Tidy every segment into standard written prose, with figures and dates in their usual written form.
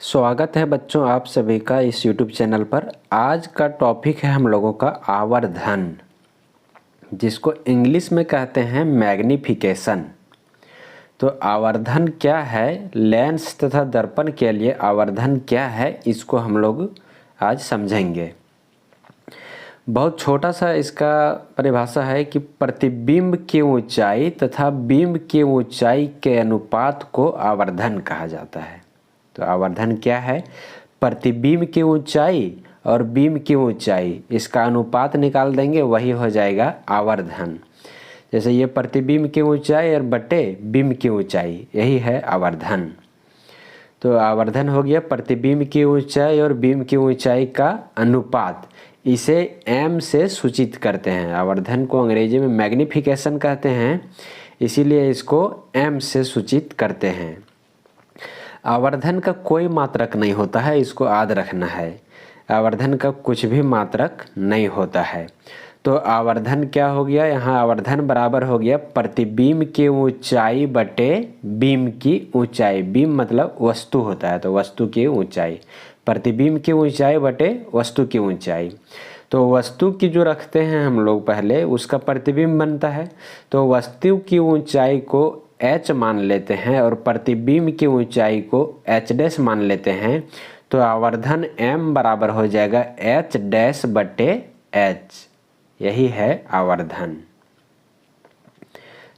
स्वागत है बच्चों आप सभी का इस YouTube चैनल पर। आज का टॉपिक है हम लोगों का आवर्धन, जिसको इंग्लिश में कहते हैं मैग्निफिकेशन। तो आवर्धन क्या है, लेंस तथा दर्पण के लिए आवर्धन क्या है, इसको हम लोग आज समझेंगे। बहुत छोटा सा इसका परिभाषा है कि प्रतिबिंब की ऊंचाई तथा बिंब की ऊंचाई के अनुपात को आवर्धन कहा जाता है। तो आवर्धन क्या है? प्रतिबिंब की ऊंचाई और बिंब की ऊंचाई, इसका अनुपात निकाल देंगे, वही हो जाएगा आवर्धन। जैसे ये प्रतिबिंब की ऊंचाई और बटे बिंब की ऊंचाई, यही है आवर्धन। तो आवर्धन हो गया प्रतिबिंब की ऊंचाई और बिंब की ऊंचाई का अनुपात। इसे m से सूचित करते हैं। आवर्धन को अंग्रेजी में मैग्निफिकेशन कहते हैं, इसीलिए इसको m से सूचित करते हैं। आवर्धन का कोई मात्रक नहीं होता है, इसको याद रखना है। आवर्धन का कुछ भी मात्रक नहीं होता है। तो आवर्धन क्या हो गया? यहाँ आवर्धन बराबर हो गया प्रतिबिंब की ऊंचाई बटे बिंब की ऊंचाई। बिंब मतलब वस्तु होता है, तो वस्तु की ऊंचाई। प्रतिबिंब की ऊंचाई बटे वस्तु की ऊंचाई। तो वस्तु की जो रखते हैं हम लोग पहले, उसका प्रतिबिंब बनता है। तो वस्तु की ऊंचाई को h मान लेते हैं और प्रतिबिंब की ऊंचाई को h डैश मान लेते हैं। तो आवर्धन m बराबर हो जाएगा h डैश बटे h। यही है आवर्धन।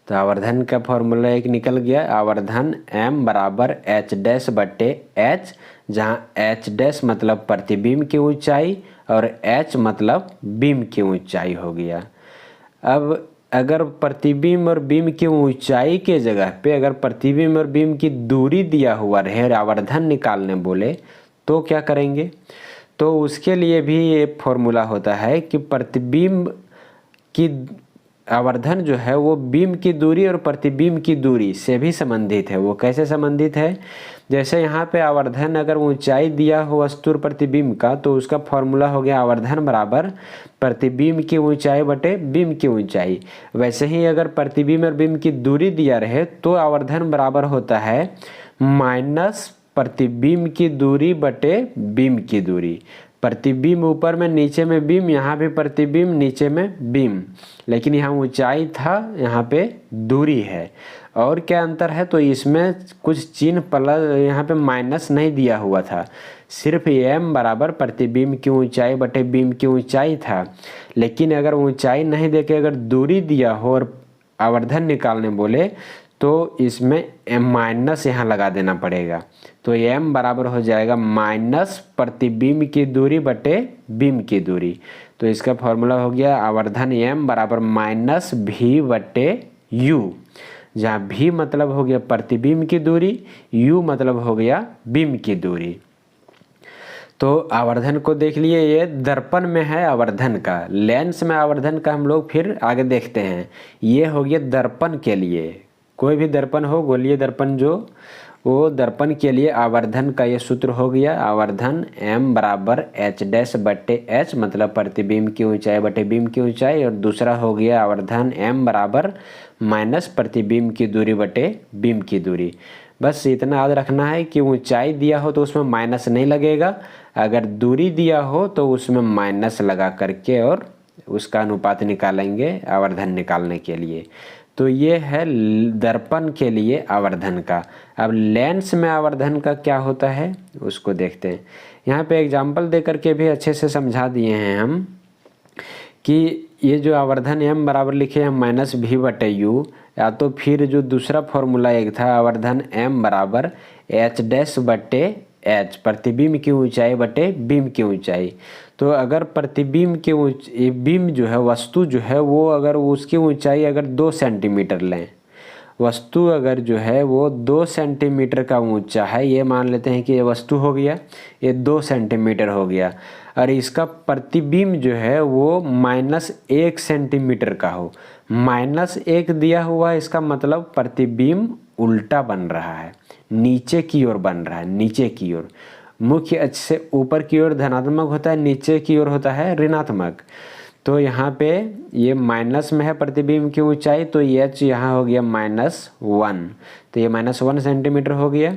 तो आवर्धन का फॉर्मूला एक निकल गया। आवर्धन m बराबर h डैश बटे h, जहाँ h डैश मतलब प्रतिबिंब की ऊंचाई और h मतलब बिंब की ऊंचाई हो गया। अब अगर प्रतिबिंब और बिंब की ऊंचाई के जगह पे अगर प्रतिबिंब और बिंब की दूरी दिया हुआ रहे, आवर्धन निकालने बोले, तो क्या करेंगे? तो उसके लिए भी ये फॉर्मूला होता है कि प्रतिबिंब की आवर्धन जो है वो बिंब की दूरी और प्रतिबिंब की दूरी से भी संबंधित है। वो कैसे संबंधित है? जैसे यहाँ पे आवर्धन अगर ऊंचाई दिया हो वस्तु और प्रतिबिंब का, तो उसका फॉर्मूला हो गया आवर्धन बराबर प्रतिबिंब की ऊंचाई बटे बिंब की ऊंचाई। वैसे ही अगर प्रतिबिंब और बिंब की दूरी दिया रहे, तो आवर्धन बराबर होता है माइनस प्रतिबिंब की दूरी बटे बिंब की दूरी। प्रतिबिंब ऊपर में, नीचे में बिंब, यहाँ भी प्रतिबिंब, नीचे में बिंब, लेकिन यहाँ ऊंचाई था, यहाँ पे दूरी है। और क्या अंतर है? तो इसमें कुछ चिन्ह प्लस, यहाँ पे माइनस नहीं दिया हुआ था, सिर्फ m बराबर प्रतिबिंब की ऊंचाई बटे बिंब की ऊंचाई था। लेकिन अगर ऊंचाई नहीं देके अगर दूरी दिया हो और आवर्धन निकालने बोले, तो इसमें माइनस यहाँ लगा देना पड़ेगा। तो m बराबर हो जाएगा माइनस प्रतिबिंब की दूरी बटे बिंब की दूरी। तो इसका फॉर्मूला हो गया आवर्धन m बराबर माइनस v बटे u, जहाँ v मतलब हो गया प्रतिबिंब की दूरी, u मतलब हो गया बिंब की दूरी। तो आवर्धन को देख लिए, ये दर्पण में है आवर्धन का। लेंस में आवर्धन का हम लोग फिर आगे देखते हैं। ये हो गया दर्पण के लिए। कोई भी दर्पण हो, गोलीय दर्पण जो, वो दर्पण के लिए आवर्धन का ये सूत्र हो गया आवर्धन m बराबर h डैश बटे h, मतलब प्रतिबिंब की ऊंचाई बटे बिंब की ऊंचाई। और दूसरा हो गया आवर्धन m बराबर माइनस प्रतिबिंब की दूरी बटे बिंब की दूरी। बस इतना याद रखना है कि ऊंचाई दिया हो तो उसमें माइनस नहीं लगेगा, अगर दूरी दिया हो तो उसमें माइनस लगा करके और उसका अनुपात निकालेंगे आवर्धन निकालने के लिए। तो ये है दर्पण के लिए आवर्धन का। अब लेंस में आवर्धन का क्या होता है उसको देखते हैं। यहाँ पे एग्जाम्पल दे करके भी अच्छे से समझा दिए हैं हम कि ये जो आवर्धन m बराबर लिखे हैं माइनस v बटे यू, या तो फिर जो दूसरा फॉर्मूला एक था आवर्धन m बराबर h डैश बटे h, प्रतिबिंब की ऊंचाई बटे बिंब की ऊंचाई। तो अगर प्रतिबिंब की बिंब जो है, वस्तु जो है वो, अगर उसकी ऊंचाई अगर 2 सेंटीमीटर लें, वस्तु अगर जो है वो 2 सेंटीमीटर का ऊंचा है, ये मान लेते हैं कि ये वस्तु हो गया, ये 2 सेंटीमीटर हो गया, और इसका प्रतिबिंब जो है वो -1 सेंटीमीटर का हो। -1 दिया हुआ है, इसका मतलब प्रतिबिंब उल्टा बन रहा है, नीचे की ओर बन रहा है, नीचे की ओर। मुख्य अक्ष से ऊपर की ओर धनात्मक होता है, नीचे की ओर होता है ऋणात्मक। तो यहाँ पे ये माइनस में है प्रतिबिंब की ऊंचाई, तो h यहाँ हो गया -1, तो ये -1 सेंटीमीटर हो गया।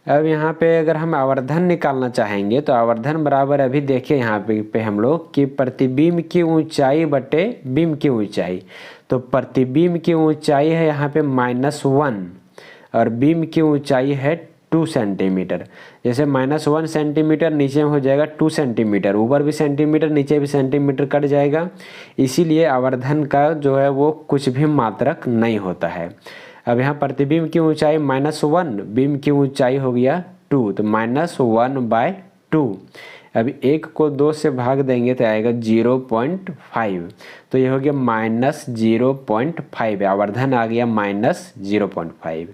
अब यहाँ पे अगर हम आवर्धन निकालना चाहेंगे तो आवर्धन बराबर अभी देखिए यहाँ पे हम लोग कि प्रतिबिंब की ऊंचाई बटे बिंब की ऊंचाई। तो प्रतिबिंब की ऊंचाई है यहाँ पे -1 और बिंब की ऊंचाई है 2 सेंटीमीटर। जैसे -1 सेंटीमीटर नीचे में हो जाएगा 2 सेंटीमीटर, ऊपर भी सेंटीमीटर नीचे भी सेंटीमीटर कट जाएगा। इसीलिए आवर्धन का जो है वो कुछ भी मात्रक नहीं होता है। अब यहाँ प्रतिबिंब की ऊंचाई -1, बिंब की ऊंचाई हो गया 2, तो -1/2। अब 1 को 2 से भाग देंगे तो आएगा 0.5, तो ये हो गया -0.5, आवर्धन आ गया -0.5।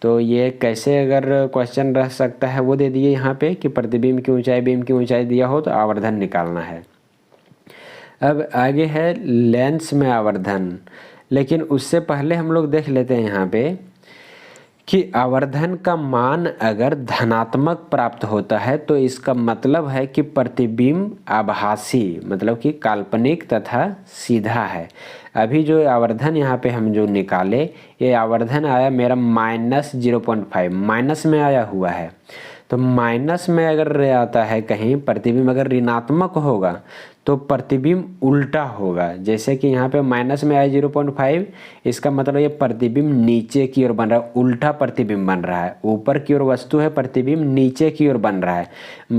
तो ये कैसे अगर क्वेश्चन रह सकता है वो दे दिए यहाँ पे कि प्रतिबिंब की ऊंचाई बिंब की ऊंचाई दिया हो तो आवर्धन निकालना है। अब आगे है लेंस में आवर्धन, लेकिन उससे पहले हम लोग देख लेते हैं यहाँ पे कि आवर्धन का मान अगर धनात्मक प्राप्त होता है तो इसका मतलब है कि प्रतिबिंब आभासी मतलब कि काल्पनिक तथा सीधा है। अभी जो आवर्धन यहाँ पे हम जो निकाले ये आवर्धन आया मेरा -0.5, माइनस में आया हुआ है। तो माइनस में अगर आता है कहीं प्रतिबिंब अगर ऋणात्मक होगा तो प्रतिबिंब उल्टा होगा। जैसे कि यहाँ पे माइनस में आया 0.5, इसका मतलब ये प्रतिबिंब नीचे की ओर बन रहा है, उल्टा प्रतिबिंब बन रहा है। ऊपर की ओर वस्तु है, प्रतिबिंब नीचे की ओर बन रहा है।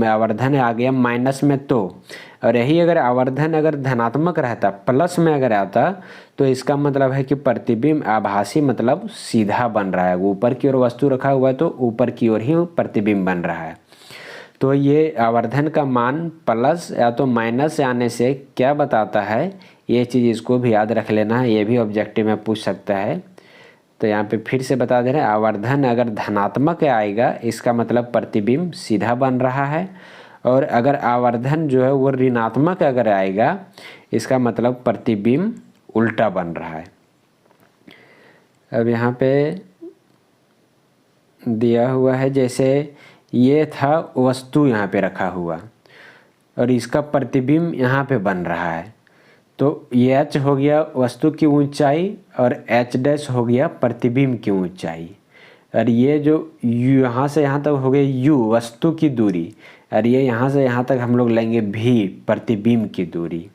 आवर्धन आ गया माइनस में तो, और यही अगर आवर्धन अगर धनात्मक रहता प्लस में अगर आता तो इसका मतलब है कि प्रतिबिंब आभासी मतलब सीधा बन रहा है। ऊपर की ओर वस्तु रखा हुआ है तो ऊपर की ओर ही प्रतिबिंब बन रहा है। तो ये आवर्धन का मान प्लस या तो माइनस आने से क्या बताता है, ये चीज़ इसको भी याद रख लेना है, ये भी ऑब्जेक्टिव में पूछ सकता है। तो यहाँ पे फिर से बता दे रहे हैं, आवर्धन अगर धनात्मक आएगा इसका मतलब प्रतिबिंब सीधा बन रहा है, और अगर आवर्धन जो है वो ऋणात्मक अगर आएगा इसका मतलब प्रतिबिंब उल्टा बन रहा है। अब यहाँ पे दिया हुआ है जैसे ये था वस्तु यहाँ पे रखा हुआ और इसका प्रतिबिंब यहाँ पे बन रहा है, तो ये h हो गया वस्तु की ऊंचाई और h' हो गया प्रतिबिंब की ऊंचाई, और ये जो u यहाँ से यहाँ तक हो गया u वस्तु की दूरी, और ये यहाँ से यहाँ तक हम लोग लेंगे v प्रतिबिंब की दूरी।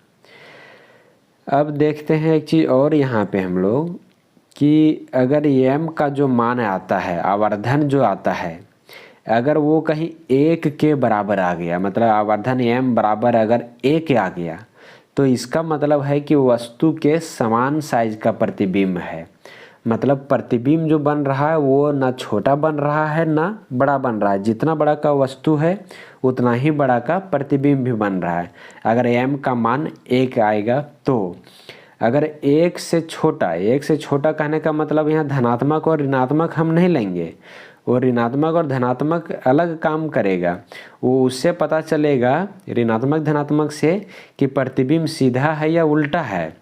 अब देखते हैं एक चीज़ और यहाँ पे हम लोग कि अगर m का जो मान आता है आवर्धन जो आता है अगर वो कहीं 1 के बराबर आ गया, मतलब आवर्धन m बराबर अगर 1 आ गया तो इसका मतलब है कि वस्तु के समान साइज का प्रतिबिंब है। मतलब प्रतिबिंब जो बन रहा है वो ना छोटा बन रहा है ना बड़ा बन रहा है, जितना बड़ा का वस्तु है उतना ही बड़ा का प्रतिबिंब भी बन रहा है अगर m का मान 1 आएगा। तो अगर 1 से छोटा कहने का मतलब यहाँ धनात्मक और ऋणात्मक हम नहीं लेंगे, वो ऋणात्मक और धनात्मक अलग काम करेगा। वो उससे पता चलेगा ऋणात्मक धनात्मक से कि प्रतिबिंब सीधा है या उल्टा है।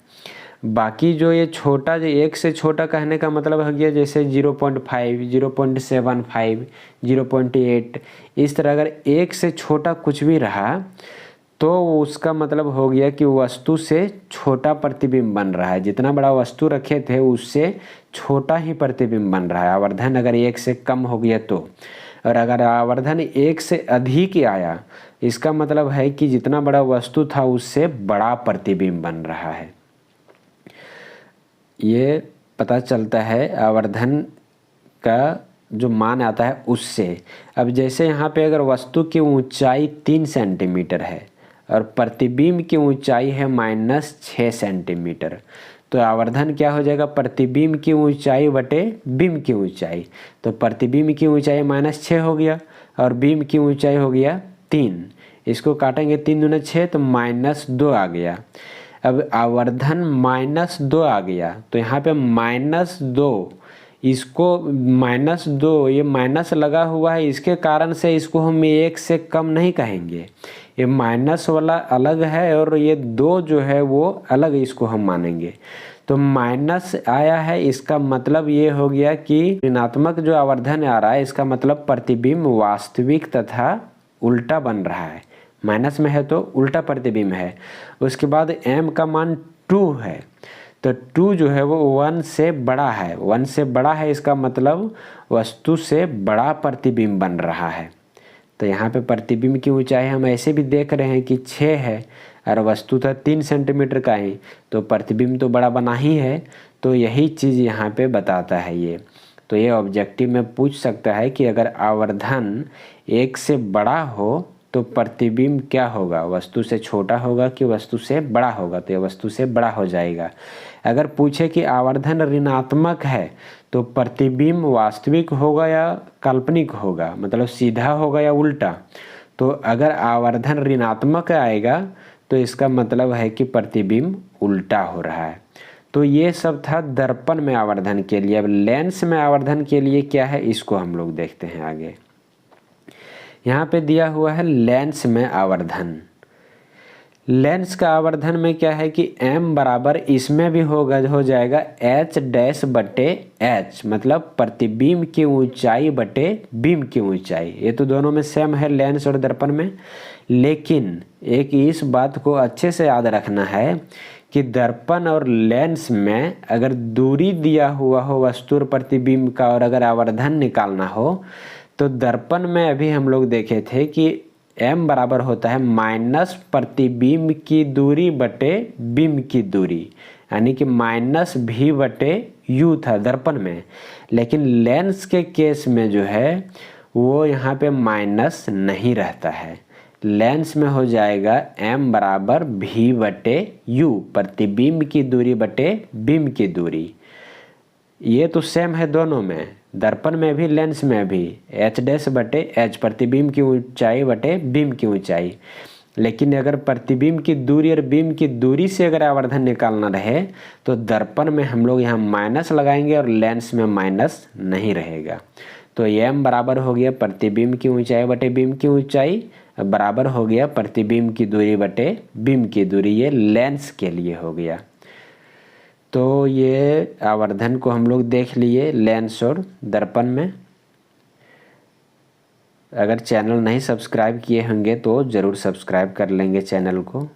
बाकी जो ये छोटा जो 1 से छोटा कहने का मतलब हो गया जैसे 0.5, 0.75, 0.8, इस तरह अगर 1 से छोटा कुछ भी रहा तो उसका मतलब हो गया कि वस्तु से छोटा प्रतिबिंब बन रहा है। जितना बड़ा वस्तु रखे थे उससे छोटा ही प्रतिबिंब बन रहा है। आवर्धन अगर 1 से कम हो गया तो, और अगर आवर्धन 1 से अधिक आया इसका मतलब है कि जितना बड़ा वस्तु था उससे बड़ा प्रतिबिंब बन रहा है। ये पता चलता है आवर्धन का जो मान आता है उससे। अब जैसे यहाँ पे अगर वस्तु की ऊंचाई 3 सेंटीमीटर है और प्रतिबिंब की ऊंचाई है -6 सेंटीमीटर, तो आवर्धन क्या हो जाएगा प्रतिबिंब की ऊंचाई बटे बिंब की ऊंचाई। तो प्रतिबिंब की ऊंचाई -6 हो गया और बिंब की ऊंचाई हो गया 3, इसको काटेंगे 3 दूने 6 तो -2 आ गया। अब आवर्धन -2 आ गया तो यहाँ पे -2, इसको -2 ये माइनस लगा हुआ है, इसके कारण से इसको हम 1 से कम नहीं कहेंगे। ये माइनस वाला अलग है और ये 2 जो है वो अलग, इसको हम मानेंगे। तो माइनस आया है इसका मतलब ये हो गया कि ऋणात्मक जो आवर्धन आ रहा है इसका मतलब प्रतिबिंब वास्तविक तथा उल्टा बन रहा है। माइनस में है तो उल्टा प्रतिबिंब है। उसके बाद m का मान 2 है तो 2 जो है वो 1 से बड़ा है। 1 से बड़ा है इसका मतलब वस्तु से बड़ा प्रतिबिंब बन रहा है। तो यहाँ पे प्रतिबिंब की ऊंचाई हम ऐसे भी देख रहे हैं कि 6 है और वस्तु था 3 सेंटीमीटर का ही, तो प्रतिबिंब तो बड़ा बना ही है। तो यही चीज़ यहाँ पे बताता है ये। तो ये ऑब्जेक्टिव में पूछ सकता है कि अगर आवर्धन 1 से बड़ा हो तो प्रतिबिंब क्या होगा, वस्तु से छोटा होगा कि वस्तु से बड़ा होगा। तो ये वस्तु से बड़ा हो जाएगा। अगर पूछे कि आवर्धन ऋणात्मक है तो प्रतिबिंब वास्तविक होगा या काल्पनिक होगा, मतलब सीधा होगा या उल्टा। तो अगर आवर्धन ऋणात्मक आएगा तो इसका मतलब है कि प्रतिबिंब उल्टा हो रहा है। तो ये सब था दर्पण में आवर्धन के लिए। अब लेंस में आवर्धन के लिए क्या है इसको हम लोग देखते हैं आगे। यहाँ पे दिया हुआ है लेंस में आवर्धन। लेंस का आवर्धन में क्या है कि m बराबर इसमें भी हो जाएगा h डैश बटे h, मतलब प्रतिबिंब की ऊंचाई बटे बीम की ऊंचाई। ये तो दोनों में सेम है लेंस और दर्पण में। लेकिन एक इस बात को अच्छे से याद रखना है कि दर्पण और लेंस में अगर दूरी दिया हुआ हो वस्तु और प्रतिबिंब का और अगर आवर्धन निकालना हो तो दर्पण में अभी हम लोग देखे थे कि m बराबर होता है माइनस प्रतिबिंब की दूरी बटे बिंब की दूरी, यानी कि माइनस भी बटे u था दर्पण में। लेकिन लेंस के केस में जो है वो यहाँ पे माइनस नहीं रहता है। लेंस में हो जाएगा m बराबर भी बटे u, प्रतिबिंब की दूरी बटे बिंब की दूरी। ये तो सेम है दोनों में, दर्पण में भी लेंस में भी h डैश बटे h, प्रतिबिंब की ऊंचाई बटे बिंब की ऊंचाई। लेकिन अगर प्रतिबिंब की दूरी और बिंब की दूरी से अगर आवर्धन निकालना रहे तो दर्पण में हम लोग यहाँ माइनस लगाएंगे और लेंस में माइनस नहीं रहेगा। तो m बराबर हो गया प्रतिबिंब की ऊंचाई बटे बिंब की ऊंचाई, बराबर हो गया प्रतिबिंब की दूरी बटे बिंब की दूरी। ये लेंस के लिए हो गया। तो ये आवर्धन को हम लोग देख लिए लेंस और दर्पण में। अगर चैनल नहीं सब्सक्राइब किए होंगे तो ज़रूर सब्सक्राइब कर लेंगे चैनल को।